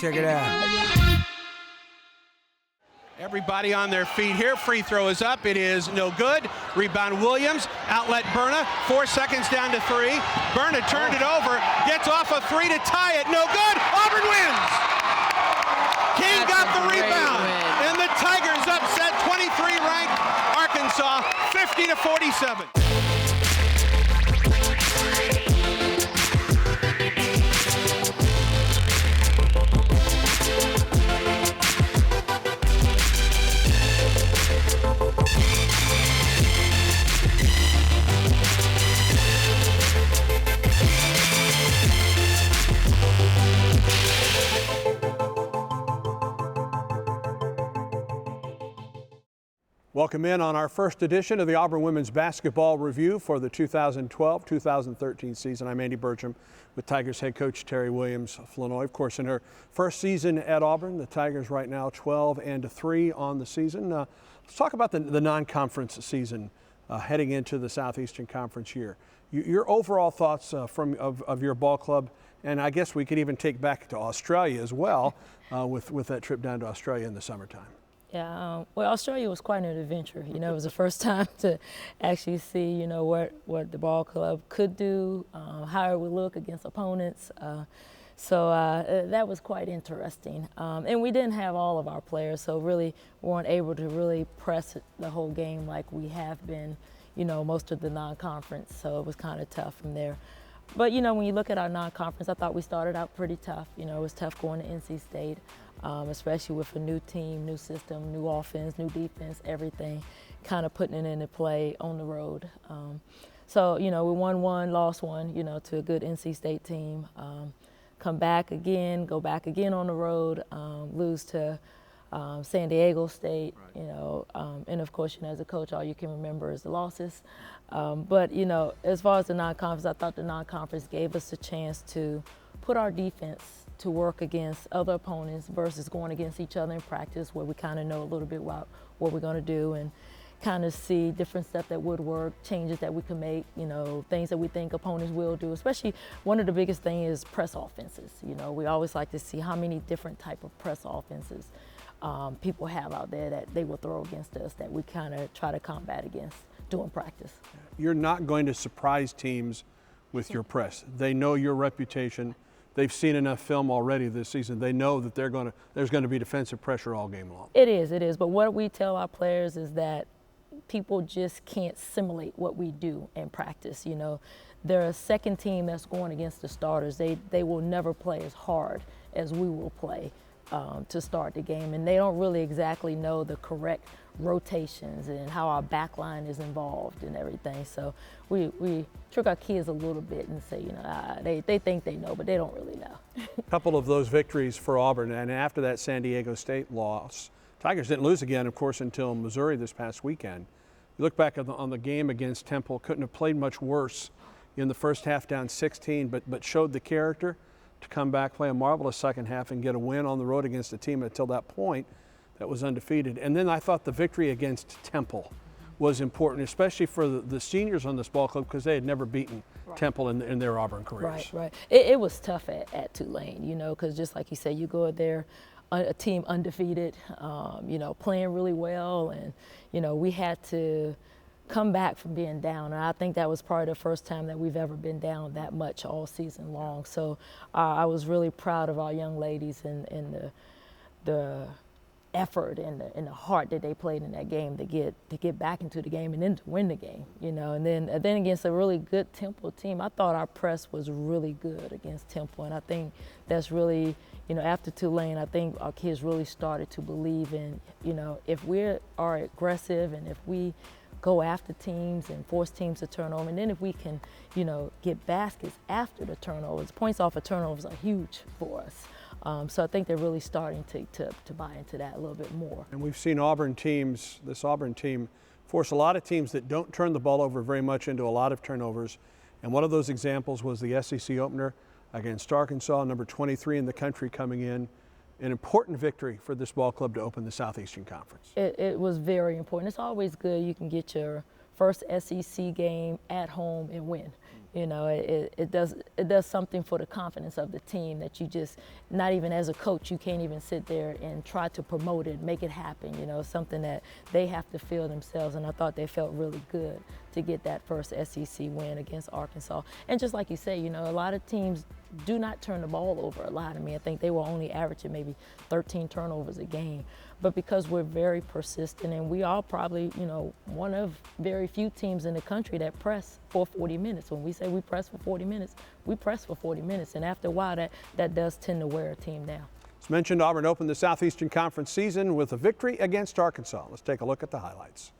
Check it out. Everybody on their feet here. Free throw is up. It is no good. Rebound Williams. Outlet Burna. 4 seconds down to 3. Burna turned it over. Gets off a 3 to tie it. No good. Auburn wins. King got the rebound. And the Tigers upset 23-ranked Arkansas 50-47. Welcome in on our first edition of the Auburn Women's Basketball Review for the 2012-2013 season. I'm Andy Burcham with Tigers head coach Terry Williams-Flournoy. Of course, in her first season at Auburn, the Tigers right now 12-3 on the season. Let's talk about the non-conference season heading into the Southeastern Conference year. Your overall thoughts of your ball club, and I guess we could even take back to Australia as well with that trip down to Australia in the summertime. Yeah, well, Australia was quite an adventure. You know, it was the first time to actually see, you know, what the ball club could do, how it would look against opponents. So that was quite interesting. And we didn't have all of our players, so really weren't able to really press the whole game like we have been, you know, most of the non-conference. So it was kind of tough from there. But, you know, when you look at our non-conference, I thought we started out pretty tough. You know, it was tough going to NC State. Especially with a new team, new system, new offense, new defense, everything, kind of putting it into play on the road. So, you know, we won one, lost one, you know, to a good NC State team. Come back again, go back again on the road, lose to San Diego State, you know, and of course, you know, as a coach, all you can remember is the losses. But, you know, as far as the non-conference, I thought the non-conference gave us a chance to put our defense to work against other opponents versus going against each other in practice, where we kind of know a little bit about what we're going to do and kind of see different stuff that would work, changes that we can make, you know, things that we think opponents will do. Especially one of the biggest things is press offenses. You know, we always like to see how many different type of press offenses people have out there that they will throw against us that we kind of try to combat against during practice. You're not going to surprise teams with your press. They know your reputation. They've seen enough film already this season. They know that there's going to be defensive pressure all game long. It is. But what we tell our players is that people just can't simulate what we do in practice. You know, they're a second team that's going against the starters. They will never play as hard as we will play to start the game, and they don't really exactly know the correct rotations and how our back line is involved and everything. So we trick our kids a little bit and say, you know, they think they know, but they don't really know. A couple of those victories for Auburn, and after that San Diego State loss, Tigers didn't lose again, of course, until Missouri this past weekend. You look back on the game against Temple, couldn't have played much worse in the first half, down 16, but showed the character to come back, play a marvelous second half, and get a win on the road against a team until that point that was undefeated. And then I thought the victory against Temple was important, especially for the seniors on this ball club, because they had never beaten Temple in their Auburn careers. Right. It was tough at Tulane, you know, because just like you say, you go there, a team undefeated, you know, playing really well, and, you know, we had to come back from being down, and I think that was probably the first time that we've ever been down that much all season long. So I was really proud of our young ladies and the effort and the heart that they played in that game to get back into the game and then to win the game, you know. And then against a really good Temple team, I thought our press was really good against Temple, and I think that's really, you know, after Tulane, I think our kids really started to believe in, you know, if we are aggressive and if we go after teams and force teams to turn over, and then if we can, you know, get baskets after the turnovers, points off of turnovers are huge for us. So I think they're really starting to buy into that a little bit more. And we've seen this Auburn team force a lot of teams that don't turn the ball over very much into a lot of turnovers. And one of those examples was the SEC opener against Arkansas, number 23 in the country coming in. An important victory for this ball club to open the Southeastern Conference. It was very important. It's always good you can get your first SEC game at home and win. You know, it does. it does something for the confidence of the team that you just, not even as a coach, you can't even sit there and try to promote it, make it happen, you know, something that they have to feel themselves. And I thought they felt really good to get that first SEC win against Arkansas. And just like you say, you know, a lot of teams do not turn the ball over a lot. I mean, I think they were only averaging maybe 13 turnovers a game. But because we're very persistent, and we are probably, you know, one of very few teams in the country that press for 40 minutes. When we say we press for 40 minutes, we press for 40 minutes. And after a while, that does tend to wear a team down. As mentioned, Auburn opened the Southeastern Conference season with a victory against Arkansas. Let's take a look at the highlights.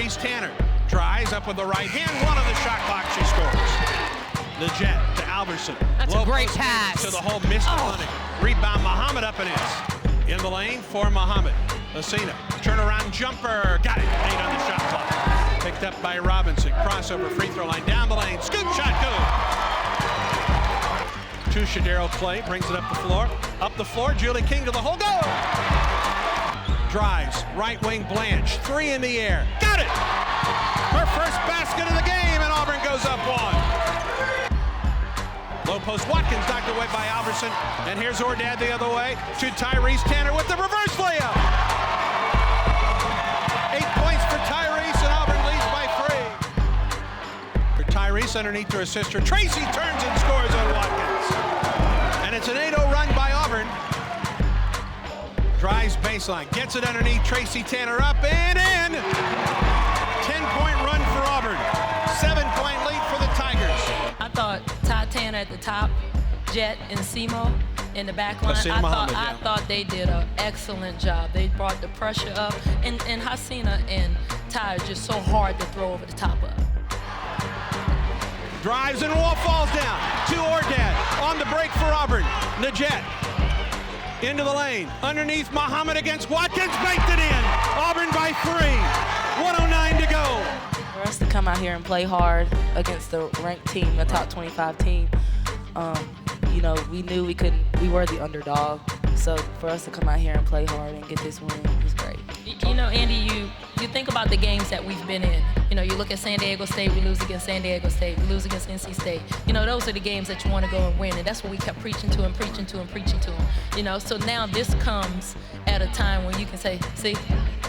Tanner drives up with the right hand, one on the shot clock, she scores. The jet to Albertson. That's a great pass. To the hole, missed running. Rebound, Muhammad up and in. In the lane for Muhammad. Asina, turnaround jumper, got it. 8 on the shot clock. Picked up by Robinson. Crossover, free throw line, down the lane. Scoop shot, good. To Shadero Clay, brings it up the floor. Up the floor, Julie King to the hole, goal! Drives, right wing Blanche, 3 in the air, got it! Her first basket of the game, and Auburn goes up 1. Low post Watkins knocked away by Albertson, and here's Ordad the other way to Tyrese Tanner with the reverse layup. 8 points for Tyrese, and Auburn leads by 3. For Tyrese underneath her sister, Tracy turns and scores on Watkins. And it's an 8-0 run by Auburn. Drives baseline, gets it underneath, Tracy Tanner up and in! 10-point run for Auburn, 7-point lead for the Tigers. I thought Ty Tanner at the top, Jet and Simo in the back line, I thought they did an excellent job. They brought the pressure up, and Hasina and Ty are just so hard to throw over the top of. Drives and wall falls down to Ordad on the break for Auburn. Najet into the lane, underneath Muhammad against Watkins, banked it in. Auburn by 3, 1:09 to go. For us to come out here and play hard against the ranked team, a top 25 team, you know, we knew we were the underdog. So for us to come out here and play hard and get this win was great. You know, Andy, you think about the games that we've been in. You know, you look at San Diego State, we lose against San Diego State, we lose against NC State. You know, those are the games that you want to go and win, and that's what we kept preaching to and preaching to and preaching to them. You know, so now this comes at a time when you can say, see,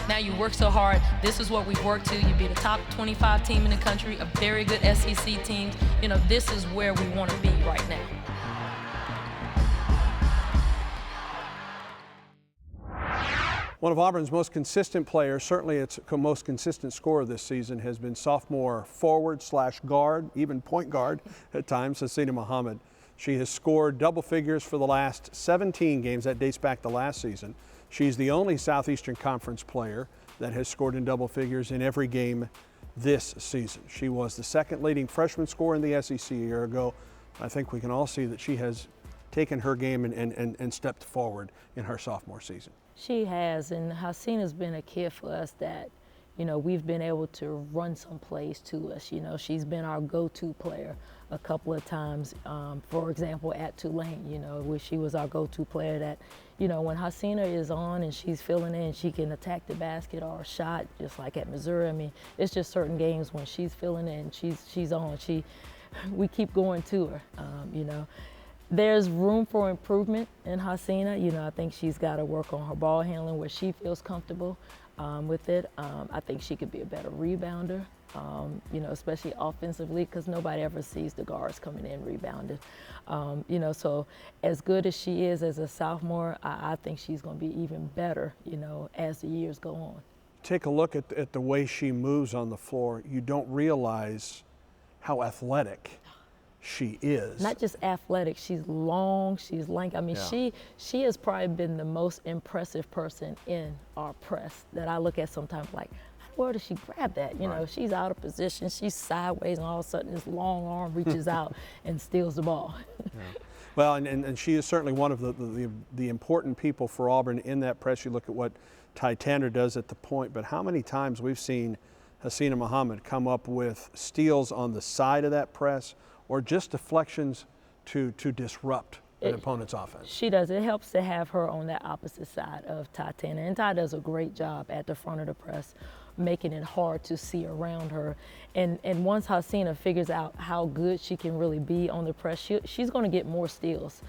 now you work so hard, this is what we've worked to. You be the top 25 team in the country, a very good SEC team. You know, this is where we want to be right now. One of Auburn's most consistent players, certainly its most consistent scorer this season, has been sophomore forward/guard, even point guard at times, Hasina Muhammad. She has scored double figures for the last 17 games. That dates back to last season. She's the only Southeastern Conference player that has scored in double figures in every game this season. She was the second leading freshman scorer in the SEC a year ago. I think we can all see that she has taken her game and stepped forward in her sophomore season. She has, and Hasina's been a kid for us that, you know, we've been able to run some plays to us. You know, she's been our go-to player a couple of times. For example, at Tulane, you know, where she was our go-to player that, you know, when Hasina is on and she's filling in, she can attack the basket or a shot, just like at Missouri. I mean, it's just certain games when she's filling in, she's on. We keep going to her, you know. There's room for improvement in Hasina. You know, I think she's got to work on her ball handling where she feels comfortable with it. I think she could be a better rebounder, you know, especially offensively, because nobody ever sees the guards coming in rebounding. You know, so as good as she is as a sophomore, I think she's going to be even better, you know, as the years go on. Take a look at the way she moves on the floor. You don't realize how athletic she is. Not just athletic, she's long, she's lanky. I mean, yeah. she has probably been the most impressive person in our press that I look at sometimes like, where does she grab that? You know, she's out of position, she's sideways, and all of a sudden this long arm reaches out and steals the ball. Yeah. Well, and she is certainly one of the important people for Auburn in that press. You look at what Ty Tanner does at the point, but how many times we've seen Hasina Muhammad come up with steals on the side of that press, or just deflections to disrupt an opponent's offense. She does. It helps to have her on that opposite side of Tatiana. And Ty does a great job at the front of the press, making it hard to see around her. And once Hasina figures out how good she can really be on the press, she's going to get more steals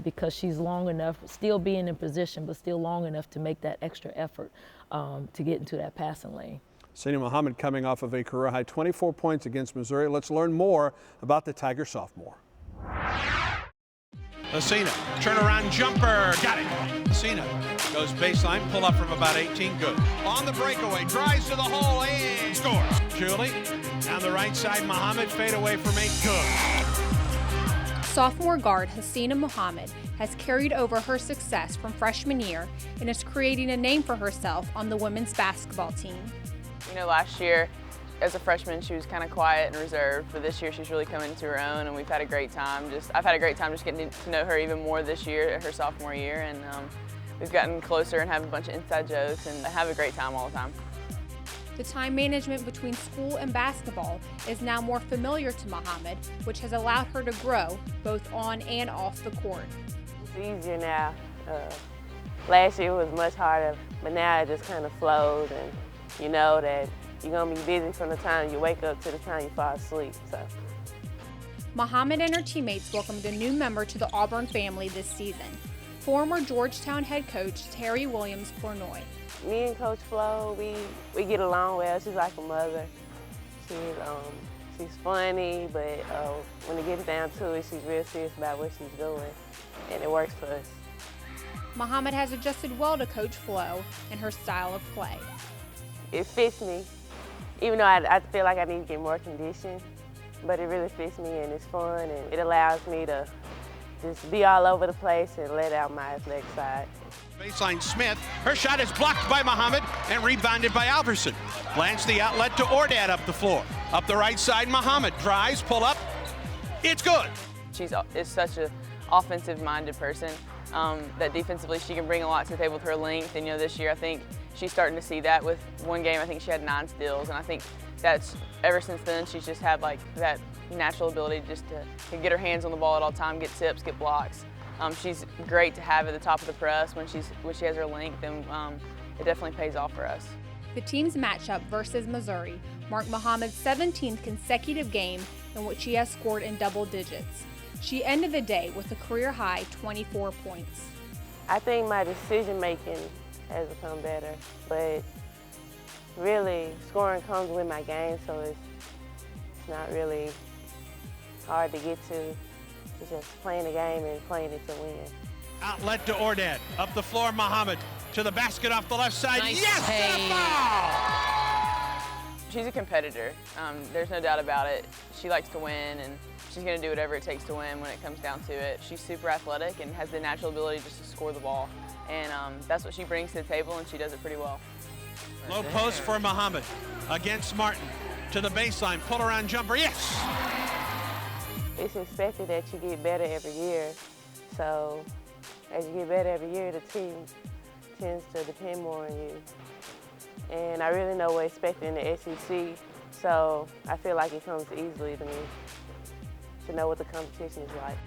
because she's long enough, still being in position, but still long enough to make that extra effort to get into that passing lane. Hasina Muhammad coming off of a career-high 24 points against Missouri. Let's learn more about the Tiger sophomore. Hasina, turnaround jumper, got it. Hasina goes baseline, pull up from about 18, good. On the breakaway, drives to the hole and scores. Julie, down the right side, Muhammad, fade away from 8, good. Sophomore guard Hasina Muhammad has carried over her success from freshman year and is creating a name for herself on the women's basketball team. You know, last year, as a freshman, she was kind of quiet and reserved, but this year she's really come into her own, and we've had a great time. I've had a great time just getting to know her even more this year, her sophomore year, and we've gotten closer and have a bunch of inside jokes and have a great time all the time. The time management between school and basketball is now more familiar to Muhammad, which has allowed her to grow both on and off the court. It's easier now. Last year was much harder, but now it just kind of flows, and you know that you're going to be busy from the time you wake up to the time you fall asleep. So, Muhammad and her teammates welcomed a new member to the Auburn family this season, former Georgetown head coach Terry Williams-Flournoy. me and Coach Flo, we get along well. She's like a mother. She's funny, but when it gets down to it, she's real serious about what she's doing, and it works for us. Muhammad has adjusted well to Coach Flo and her style of play. It fits me, even though I feel like I need to get more conditioned, but it really fits me and it's fun, and it allows me to just be all over the place and let out my athletic side. Baseline Smith, her shot is blocked by Muhammad and rebounded by Alverson. Plants the outlet to Ordad up the floor. Up the right side, Muhammad drives, pull up, it's good. She is such an offensive-minded person that defensively she can bring a lot to the table with her length. And this year I think she's starting to see that. With one game I think she had 9 steals, and I think that's ever since then she's just had like that natural ability just to get her hands on the ball at all time, get tips, get blocks. She's great to have at the top of the press when she has her length, and it definitely pays off for us. The team's matchup versus Missouri marked Muhammad's 17th consecutive game in which she has scored in double digits. She ended the day with a career-high 24 points. I think my decision-making has become better, but really scoring comes with my game, so it's not really hard to get to. It's just playing the game and playing it to win. Outlet to Ordad, up the floor, Muhammad to the basket off the left side. Nice Yes, and a foul! She's a competitor. There's no doubt about it. She likes to win, and she's going to do whatever it takes to win when it comes down to it. She's super athletic and has the natural ability just to score the ball, and that's what she brings to the table, and she does it pretty well. Low post for Muhammad against Martin to the baseline, pull around jumper, yes! It's expected that you get better every year, so as you get better every year, the team tends to depend more on you. And I really know what to expect in the SEC, so I feel like it comes easily to me to know what the competition is like.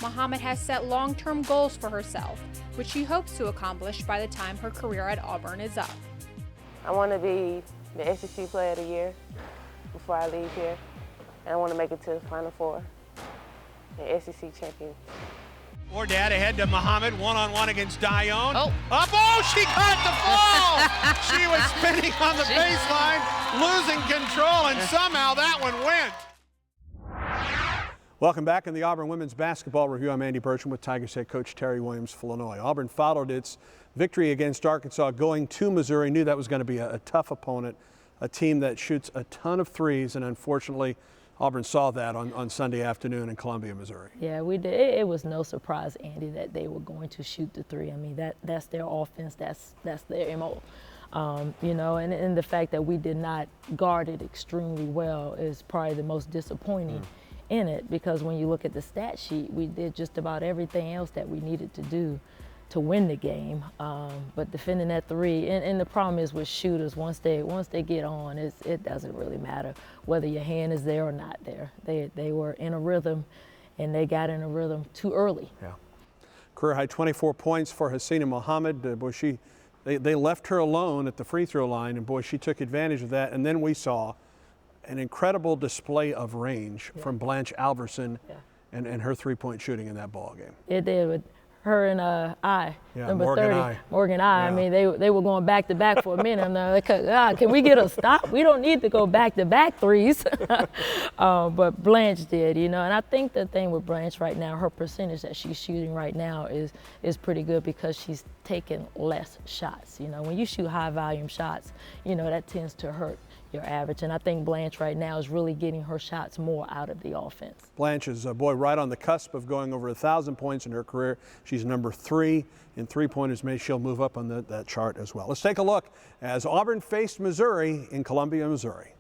Muhammad has set long-term goals for herself, which she hopes to accomplish by the time her career at Auburn is up. I want to be the SEC Player of the Year before I leave here, and I want to make it to the Final Four, the SEC champion. Ordad ahead to Muhammad, one-on-one against Dione. Oh. Up, oh, she caught the ball! She was spinning on the baseline, losing control, and somehow that one went. Welcome back in the Auburn Women's Basketball Review. I'm Andy Burcham with Tigers head coach Terry Williams-Flournoy. Auburn followed its victory against Arkansas going to Missouri. Knew that was going to be a tough opponent, a team that shoots a ton of threes, and unfortunately Auburn saw that on Sunday afternoon in Columbia, Missouri. Yeah, we did. It was no surprise, Andy, that they were going to shoot the three. I mean, that's their offense. That's their MO. And the fact that we did not guard it extremely well is probably the most disappointing in it, because when you look at the stat sheet, we did just about everything else that we needed to do to win the game, but defending that three, and the problem is with shooters, once they get on, it doesn't really matter whether your hand is there or not there. They were in a rhythm, and they got in a rhythm too early. Yeah. Career high 24 points for Hasina Muhammad. Boy, they left her alone at the free throw line, and boy, she took advantage of that. And then we saw an incredible display of range from Blanche Alverson and her three-point shooting in that ball game. It did with her and number Morgan 30, I. Morgan I. I mean, they were going back to back for a minute. I'm like, can we get a stop? We don't need to go back to back threes. But Blanche did, you know. And I think the thing with Blanche right now, her percentage that she's shooting right now is pretty good because she's taking less shots. You know, when you shoot high volume shots, you know, that tends to hurt your average. And I think Blanche right now is really getting her shots more out of the offense. Blanche is, right on the cusp of going over 1,000 points in her career. She's number 3 in three-pointers made. She'll move up on that chart as well. Let's take a look as Auburn faced Missouri in Columbia, Missouri.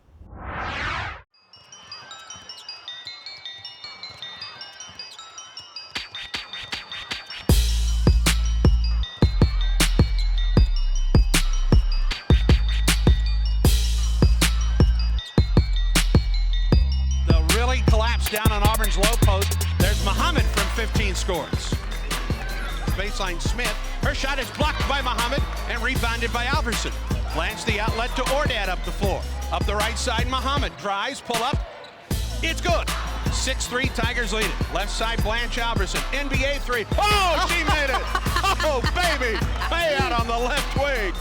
Down on Auburn's low post. There's Muhammad from 15 scores. Baseline Smith. Her shot is blocked by Muhammad and rebounded by Alverson. Blanche the outlet to Ordad up the floor. Up the right side, Muhammad drives, pull up. It's good. 6-3 Tigers lead it. Left side, Blanche Alverson. NBA three. Oh, she made it. Oh, baby. Way out on the left wing.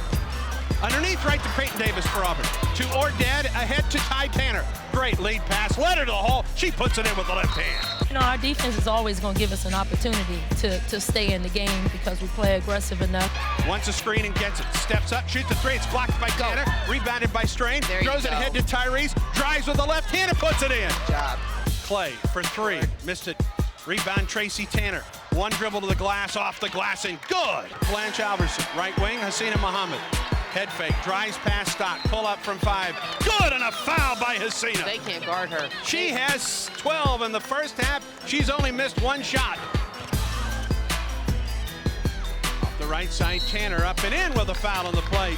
Underneath right to Peyton Davis for Auburn. To Ordad, ahead to Ty Tanner. Great lead pass, led her to the hole. She puts it in with the left hand. You know, our defense is always going to give us an opportunity to stay in the game because we play aggressive enough. Wants a screen and gets it. Steps up, shoots the three. It's blocked by Tanner. Rebounded by Strain. Throws it ahead to Tyrese. Drives with the left hand and puts it in. Good job. Clay for 3. Missed it. Rebound Tracy Tanner. One dribble to the glass, off the glass, and good. Blanche Alverson, right wing, Hasina Muhammad. Head fake, drives past Stock, pull up from 5. Good, and a foul by Hasina. They can't guard her. She has 12 in the first half. She's only missed 1 shot. Off the right side, Tanner up and in with a foul on the plate.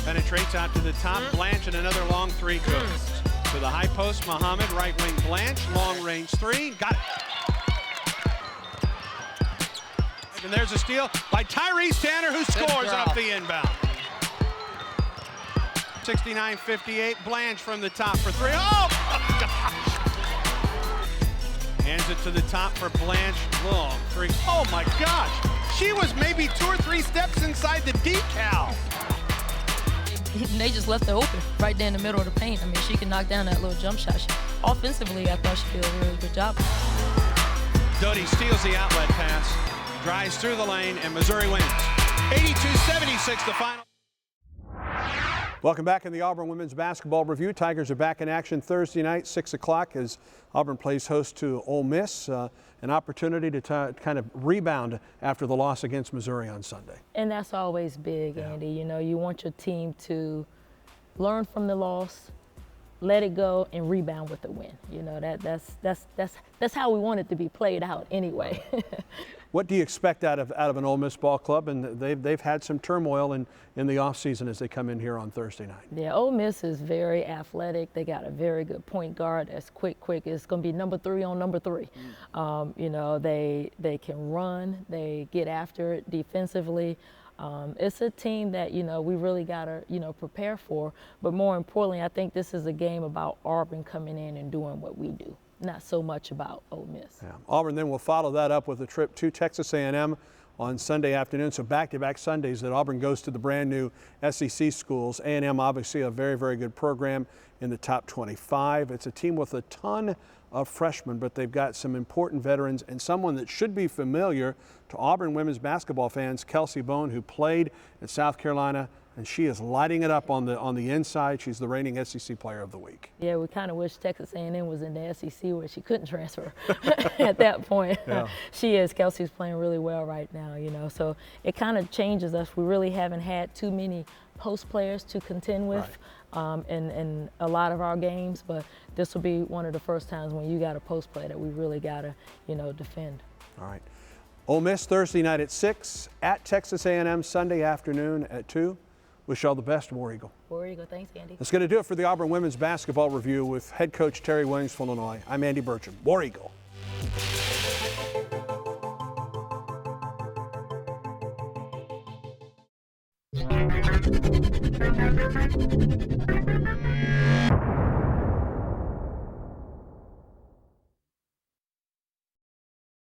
Penetrates out to the top, Blanche, and another long 3 goes. To the high post, Muhammad, right wing Blanche, long range 3, got it. And there's a steal by Tyrese Tanner, who scores off the inbound. 69-58, Blanche from the top for 3. Oh, my gosh! Hands it to the top for Blanche, long 3. Oh, my gosh! She was maybe 2 or 3 steps inside the decal. They just left her open right there in the middle of the paint. I mean, she can knock down that little jump shot. Offensively, I thought she did a really good job. Doty steals the outlet pass. Drives through the lane, and Missouri wins. 82-76 the final. Welcome back in the Auburn Women's Basketball Review. Tigers are back in action Thursday night, 6 o'clock, as Auburn plays host to Ole Miss. An opportunity to kind of rebound after the loss against Missouri on Sunday. And that's always big, Andy. You know, you want your team to learn from the loss, let it go, and rebound with the win. You know, that's how we want it to be played out anyway. What do you expect out of an Ole Miss ball club? And they've had some turmoil in the offseason as they come in here on Thursday night. Yeah, Ole Miss is very athletic. They got a very good point guard that's quick. It's going to be number 3 on number 3. You know, they can run. They get after it defensively. It's a team that, you know, we really got to, you know, prepare for. But more importantly, I think this is a game about Auburn coming in and doing what we do, not so much about Ole Miss. Yeah. Auburn then will follow that up with a trip to Texas A&M on Sunday afternoon. So back-to-back Sundays that Auburn goes to the brand new SEC schools. A&M obviously a very, very good program in the top 25. It's a team with a ton of freshmen, but they've got some important veterans and someone that should be familiar to Auburn women's basketball fans, Kelsey Bone, who played at South Carolina, and she is lighting it up on the inside. She's the reigning SEC Player of the Week. Yeah, we kind of wish Texas A&M was in the SEC where she couldn't transfer at that point. Yeah. She is. Kelsey's playing really well right now, you know. So it kind of changes us. We really haven't had too many post players to contend with. Right. In a lot of our games, but this will be one of the first times when you got a post player that we really got to, you know, defend. All right. Ole Miss Thursday night at 6, at Texas A&M Sunday afternoon at 2. Wish you all the best, War Eagle. War Eagle, thanks, Andy. That's going to do it for the Auburn Women's Basketball Review with head coach Terry Williams-Flournoy. I'm Andy Burcham. War Eagle.